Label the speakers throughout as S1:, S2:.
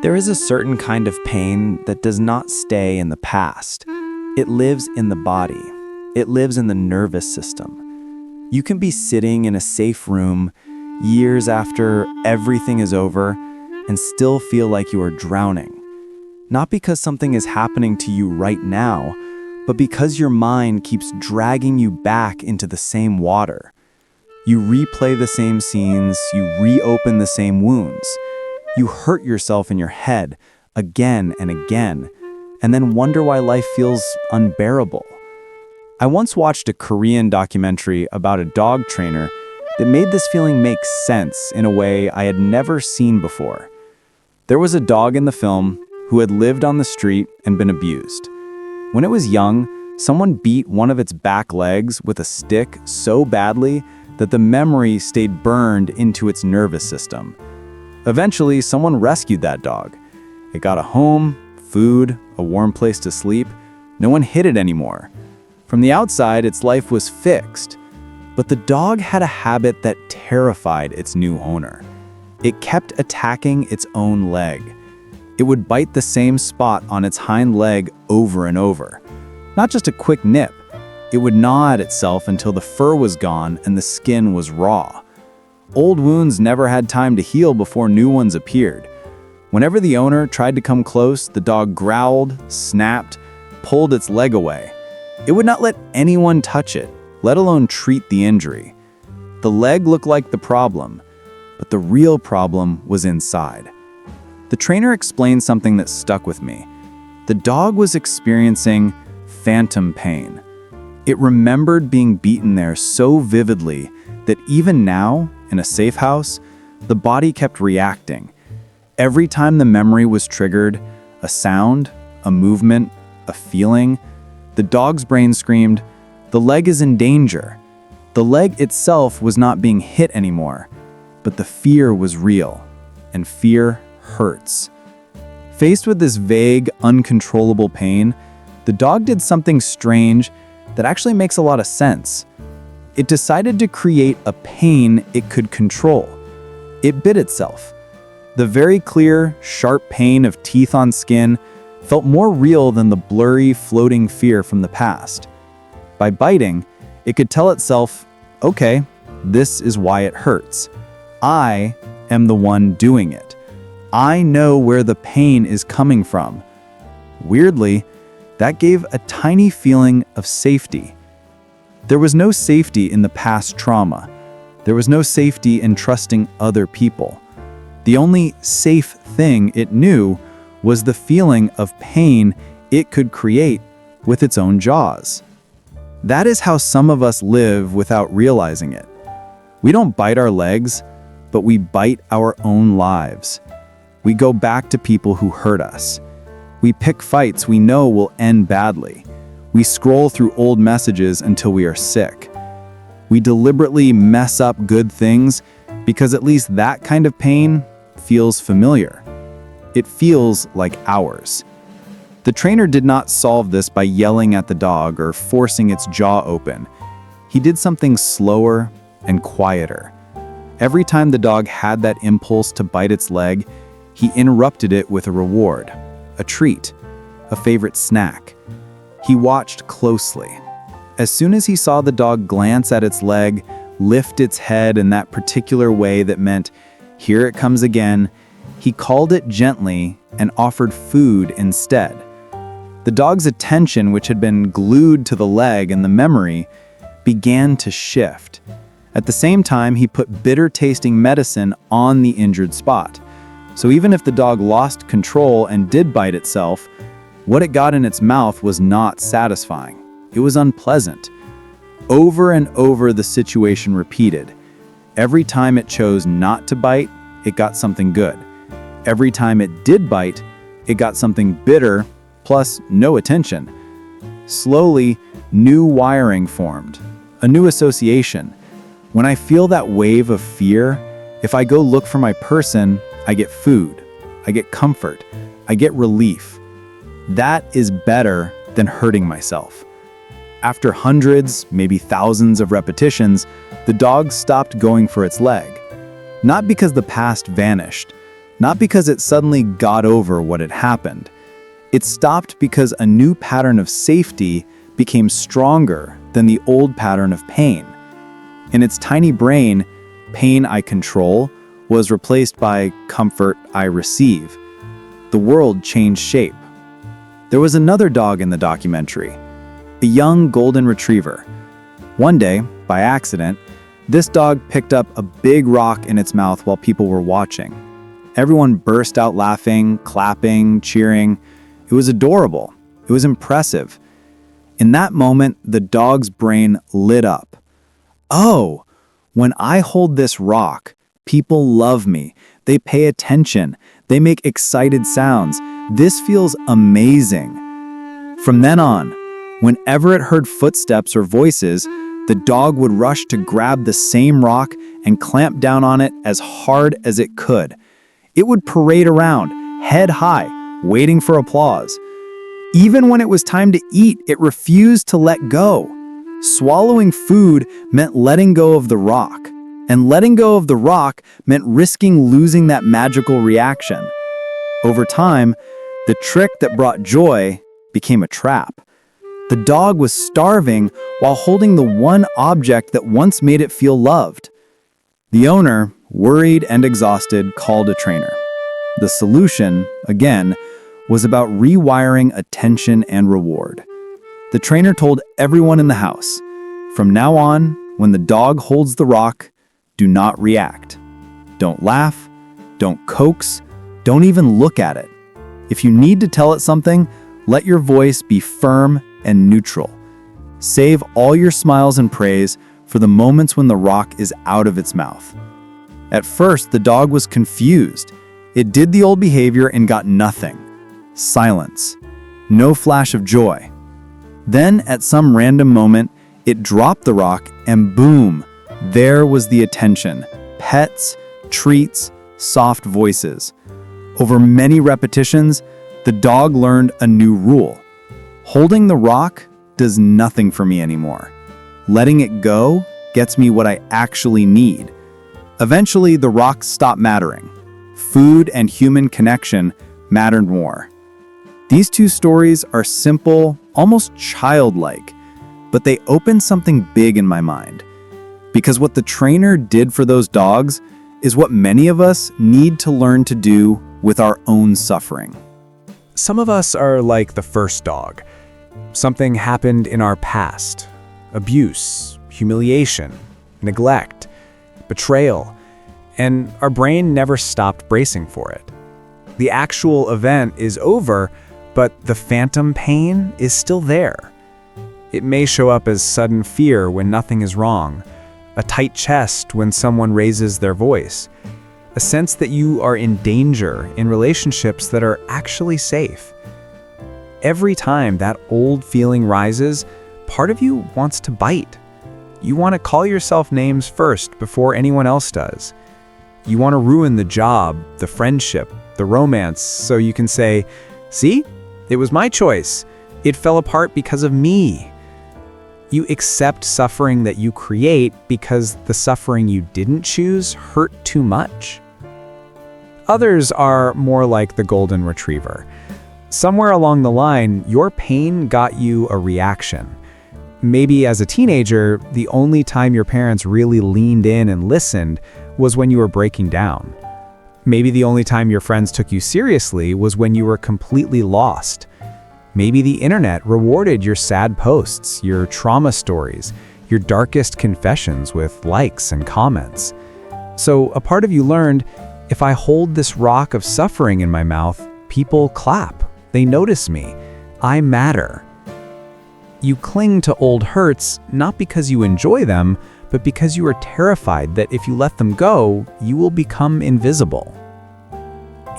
S1: There is a certain kind of pain that does not stay in the past. It lives in the body. It lives in the nervous system. You can be sitting in a safe room years after everything is over and still feel like you are drowning. Not because something is happening to you right now, but because your mind keeps dragging you back into the same water. You replay the same scenes, you reopen the same wounds. You hurt yourself in your head again and again, and then wonder why life feels unbearable. I once watched a Korean documentary about a dog trainer that made this feeling make sense in a way I had never seen before. There was a dog in the film who had lived on the street and been abused. When it was young, someone beat one of its back legs with a stick so badly that the memory stayed burned into its nervous system. Eventually, someone rescued that dog. It got a home, food, a warm place to sleep. No one hit it anymore. From the outside, its life was fixed. But the dog had a habit that terrified its new owner. It kept attacking its own leg. It would bite the same spot on its hind leg over and over. Not just a quick nip. It would gnaw at itself until the fur was gone and the skin was raw. Old wounds never had time to heal before new ones appeared. Whenever the owner tried to come close, the dog growled, snapped, pulled its leg away. It would not let anyone touch it, let alone treat the injury. The leg looked like the problem, but the real problem was inside. The trainer explained something that stuck with me. The dog was experiencing phantom pain. It remembered being beaten there so vividly that even now, in a safe house, the body kept reacting. Every time the memory was triggered, a sound, a movement, a feeling, the dog's brain screamed, "The leg is in danger." The leg itself was not being hit anymore, but the fear was real, and fear hurts. Faced with this vague, uncontrollable pain, the dog did something strange that actually makes a lot of sense. It decided to create a pain it could control. It bit itself. The very clear, sharp pain of teeth on skin felt more real than the blurry, floating fear from the past. By biting, it could tell itself, okay, this is why it hurts. I am the one doing it. I know where the pain is coming from. Weirdly, that gave a tiny feeling of safety. There was no safety in the past trauma. There was no safety in trusting other people. The only safe thing it knew was the feeling of pain it could create with its own jaws. That is how some of us live without realizing it. We don't bite our legs, but we bite our own lives. We go back to people who hurt us. We pick fights we know will end badly. We scroll through old messages until we are sick. We deliberately mess up good things because at least that kind of pain feels familiar. It feels like ours. The trainer did not solve this by yelling at the dog or forcing its jaw open. He did something slower and quieter. Every time the dog had that impulse to bite its leg, he interrupted it with a reward, a treat, a favorite snack. He watched closely. As soon as he saw the dog glance at its leg, lift its head in that particular way that meant, here it comes again, he called it gently and offered food instead. The dog's attention, which had been glued to the leg and the memory, began to shift. At the same time, he put bitter-tasting medicine on the injured spot. So even if the dog lost control and did bite itself, what it got in its mouth was not satisfying. It was unpleasant. Over and over, the situation repeated. Every time it chose not to bite, it got something good. Every time it did bite, it got something bitter, plus no attention. Slowly, new wiring formed, a new association. When I feel that wave of fear, if I go look for my person, I get food, I get comfort, I get relief. That is better than hurting myself. After hundreds, maybe thousands of repetitions, the dog stopped going for its leg. Not because the past vanished, not because it suddenly got over what had happened. It stopped because a new pattern of safety became stronger than the old pattern of pain. In its tiny brain, pain I control was replaced by comfort I receive. The world changed shape. There was another dog in the documentary, a young golden retriever. One day, by accident, this dog picked up a big rock in its mouth while people were watching. Everyone burst out laughing, clapping, cheering. It was adorable. It was impressive. In that moment, the dog's brain lit up. Oh, when I hold this rock, people love me. They pay attention. They make excited sounds. This feels amazing. From then on, whenever it heard footsteps or voices, the dog would rush to grab the same rock and clamp down on it as hard as it could. It would parade around, head high, waiting for applause. Even when it was time to eat, it refused to let go. Swallowing food meant letting go of the rock, and letting go of the rock meant risking losing that magical reaction. Over time, the trick that brought joy became a trap. The dog was starving while holding the one object that once made it feel loved. The owner, worried and exhausted, called a trainer. The solution, again, was about rewiring attention and reward. The trainer told everyone in the house, from now on, when the dog holds the rock, do not react. Don't laugh, don't coax, don't even look at it. If you need to tell it something, let your voice be firm and neutral. Save all your smiles and praise for the moments when the rock is out of its mouth. At first, the dog was confused. It did the old behavior and got nothing. Silence. No flash of joy. Then, at some random moment, it dropped the rock and boom, there was the attention. Pets, treats, soft voices. Over many repetitions, the dog learned a new rule. Holding the rock does nothing for me anymore. Letting it go gets me what I actually need. Eventually, the rock stopped mattering. Food and human connection mattered more. These two stories are simple, almost childlike, but they open something big in my mind. Because what the trainer did for those dogs is what many of us need to learn to do with our own suffering.
S2: Some of us are like the first dog. Something happened in our past. Abuse, humiliation, neglect, betrayal, and our brain never stopped bracing for it. The actual event is over, but the phantom pain is still there. It may show up as sudden fear when nothing is wrong, a tight chest when someone raises their voice, a sense that you are in danger in relationships that are actually safe. Every time that old feeling rises, part of you wants to bite. You want to call yourself names first before anyone else does. You want to ruin the job, the friendship, the romance, so you can say, "See? It was my choice. It fell apart because of me." You accept suffering that you create because the suffering you didn't choose hurt too much. Others are more like the golden retriever. Somewhere along the line, your pain got you a reaction. Maybe as a teenager, the only time your parents really leaned in and listened was when you were breaking down. Maybe the only time your friends took you seriously was when you were completely lost. Maybe the internet rewarded your sad posts, your trauma stories, your darkest confessions with likes and comments. So a part of you learned, if I hold this rock of suffering in my mouth, people clap. They notice me. I matter. You cling to old hurts not because you enjoy them, but because you are terrified that if you let them go, you will become invisible.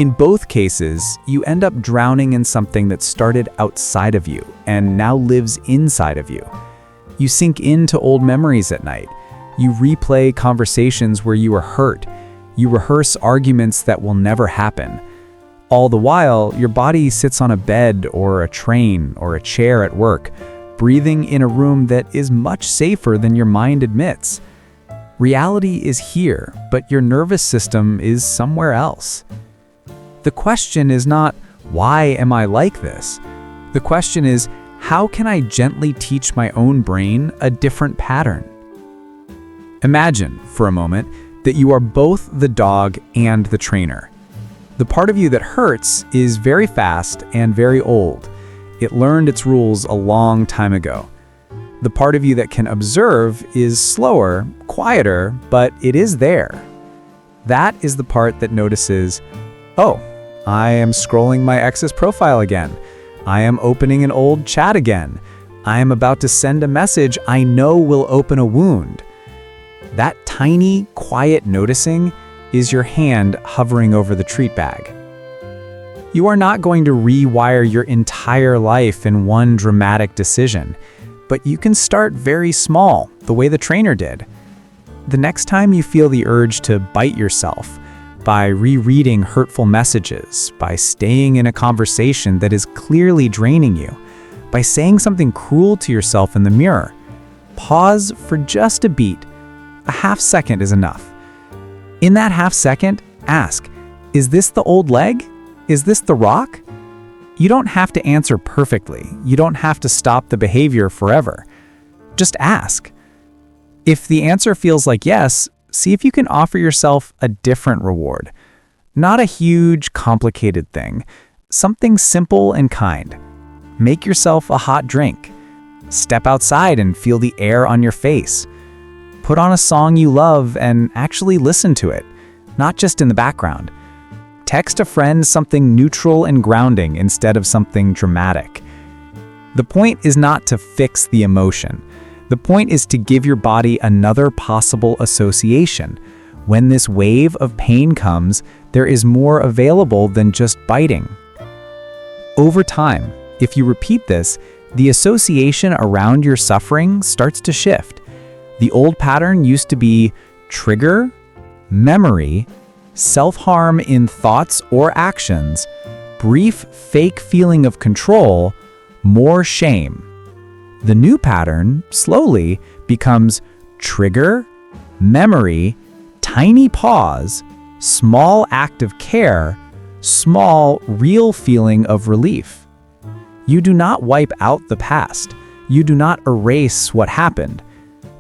S2: In both cases, you end up drowning in something that started outside of you and now lives inside of you. You sink into old memories at night. You replay conversations where you were hurt. You rehearse arguments that will never happen. All the while, your body sits on a bed or a train or a chair at work, breathing in a room that is much safer than your mind admits. Reality is here, but your nervous system is somewhere else. The question is not, why am I like this? The question is, how can I gently teach my own brain a different pattern? Imagine, for a moment, that you are both the dog and the trainer. The part of you that hurts is very fast and very old. It learned its rules a long time ago. The part of you that can observe is slower, quieter, but it is there. That is the part that notices, oh, I am scrolling my ex's profile again. I am opening an old chat again. I am about to send a message I know will open a wound. That tiny, quiet noticing is your hand hovering over the treat bag. You are not going to rewire your entire life in one dramatic decision, but you can start very small, the way the trainer did. The next time you feel the urge to bite yourself, by rereading hurtful messages, by staying in a conversation that is clearly draining you, by saying something cruel to yourself in the mirror, pause for just a beat. A half second is enough. In that half second, ask, is this the old leg? Is this the rock? You don't have to answer perfectly. You don't have to stop the behavior forever. Just ask. If the answer feels like yes, see if you can offer yourself a different reward. Not a huge, complicated thing. Something simple and kind. Make yourself a hot drink. Step outside and feel the air on your face. Put on a song you love and actually listen to it, not just in the background. Text a friend something neutral and grounding instead of something dramatic. The point is not to fix the emotion. The point is to give your body another possible association. When this wave of pain comes, there is more available than just biting. Over time, if you repeat this, the association around your suffering starts to shift. The old pattern used to be trigger, memory, self-harm in thoughts or actions, brief fake feeling of control, more shame. The new pattern, slowly, becomes trigger, memory, tiny pause, small act of care, small, real feeling of relief. You do not wipe out the past. You do not erase what happened.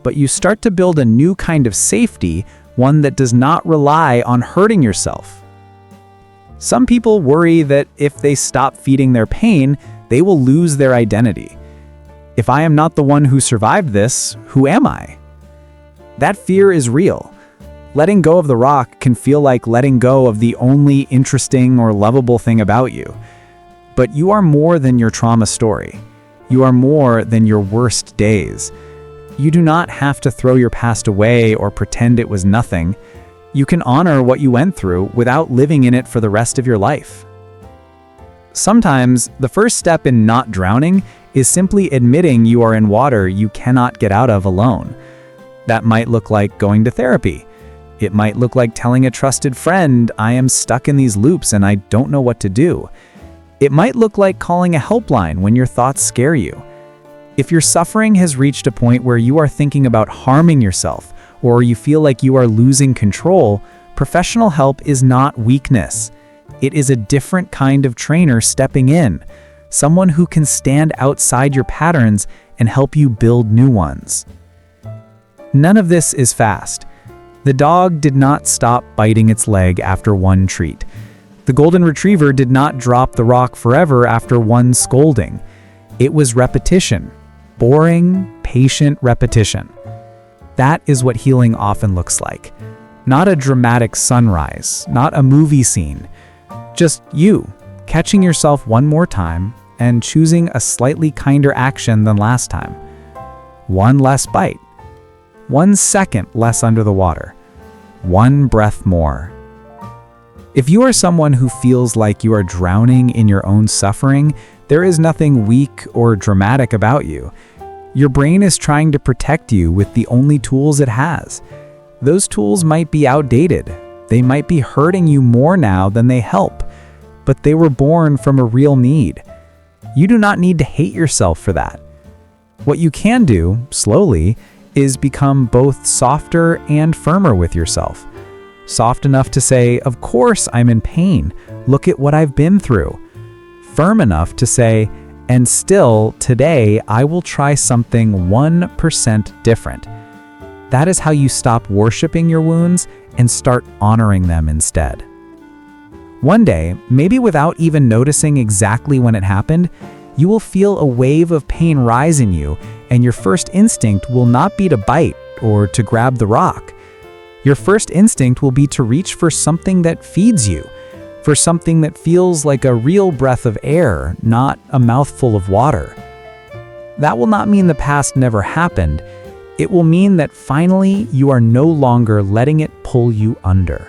S2: But you start to build a new kind of safety, one that does not rely on hurting yourself. Some people worry that if they stop feeding their pain, they will lose their identity. If I am not the one who survived this, who am I? That fear is real. Letting go of the rock can feel like letting go of the only interesting or lovable thing about you. But you are more than your trauma story. You are more than your worst days. You do not have to throw your past away or pretend it was nothing. You can honor what you went through without living in it for the rest of your life. Sometimes, the first step in not drowning is simply admitting you are in water you cannot get out of alone. That might look like going to therapy. It might look like telling a trusted friend, I am stuck in these loops and I don't know what to do. It might look like calling a helpline when your thoughts scare you. If your suffering has reached a point where you are thinking about harming yourself, or you feel like you are losing control, professional help is not weakness. It is a different kind of trainer stepping in, someone who can stand outside your patterns and help you build new ones. None of this is fast. The dog did not stop biting its leg after one treat. The golden retriever did not drop the rock forever after one scolding. It was repetition. Boring, patient repetition. That is what healing often looks like. Not a dramatic sunrise, not a movie scene. Just you, catching yourself one more time and choosing a slightly kinder action than last time. One less bite. 1 second less under the water. 1 breath more. If you are someone who feels like you are drowning in your own suffering, there is nothing weak or dramatic about you. Your brain is trying to protect you with the only tools it has. Those tools might be outdated. They might be hurting you more now than they help, but they were born from a real need. You do not need to hate yourself for that. What you can do, slowly, is become both softer and firmer with yourself. Soft enough to say, "Of course I'm in pain. Look at what I've been through." Firm enough to say, "And still, today I will try something 1% different." That is how you stop worshiping your wounds and start honoring them instead. One day, maybe without even noticing exactly when it happened, you will feel a wave of pain rise in you, and your first instinct will not be to bite or to grab the rock. Your first instinct will be to reach for something that feeds you, for something that feels like a real breath of air, not a mouthful of water. That will not mean the past never happened. It will mean that finally you are no longer letting it pull you under.